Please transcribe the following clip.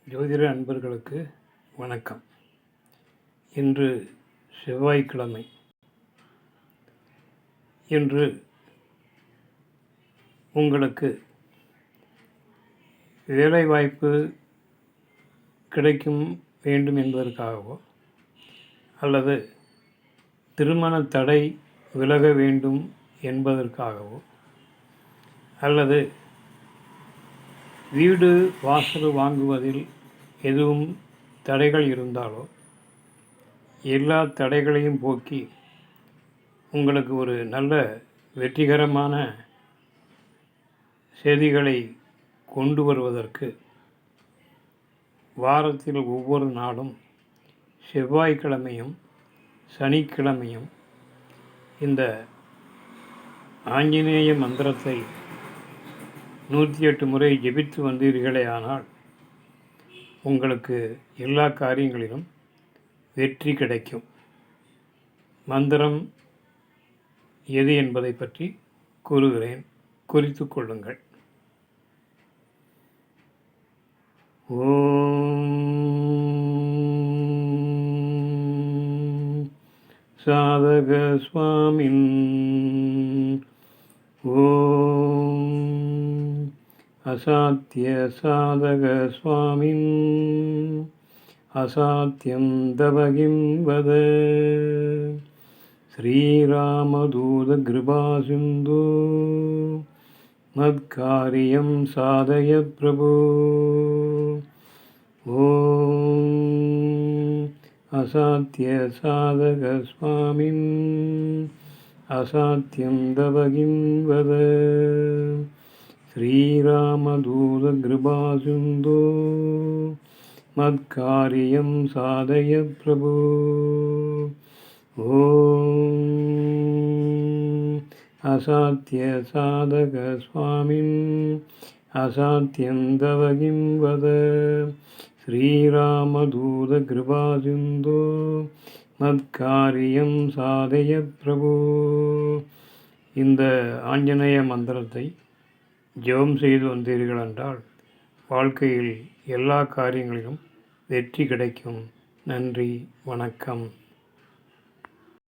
ஜோதிட அன்பர்களுக்கு வணக்கம். இன்று செவ்வாய்க்கிழமை. இன்று உங்களுக்கு வேலைவாய்ப்பு கிடைக்கும் வேண்டும் என்பதற்காகவோ அல்லது திருமண தடை விலக வேண்டும் என்பதற்காகவோ அல்லது வீடு வாசல் வாங்குவதில் எதுவும் தடைகள் இருந்தாலோ எல்லா தடைகளையும் போக்கி உங்களுக்கு ஒரு நல்ல வெற்றிகரமான செய்திகளை கொண்டு வருவதற்கு வாரத்தில் ஒவ்வொரு நாளும் செவ்வாய்க்கிழமையும் சனிக்கிழமையும் இந்த ஆஞ்சநேய மந்திரத்தை 108 முறை ஜெபித்து வந்தீர்களே ஆனால் உங்களுக்கு எல்லா காரியங்களிலும் வெற்றி கிடைக்கும். மந்திரம் எது என்பதை பற்றி கூறுகிறேன், குறித்து கொள்ளுங்கள். ஓம் சாதக சுவாமின் ஓம் அசாத்திய சாதக சுவாமின் அசாத்தியம் தவகிம் வத ஸ்ரீராமதூத கிருபாசிந்து மத்காரியம் சாதய பிரபு. ஓம் அசாத்திய சாதக சுவாமின் அசாத்தியம் தவகிம் வத ஸ்ரீராமதூத கிருபாசிந்து மத்காரியம் சாதய பிரபு. ஓம் அசாத்திய சாதக சுவாமின் அசாத்தியம் தவகிம் வத ஸ்ரீராமதூத கிருபாசிந்து மத்காரியம் சாதய பிரபு. இந்த ஆஞ்சநேய மந்திரத்தை ஜெபம் செய்து வந்தீர்கள் என்றால் வாழ்க்கையில் எல்லா காரியங்களிலும் வெற்றி கிடைக்கும். நன்றி, வணக்கம்.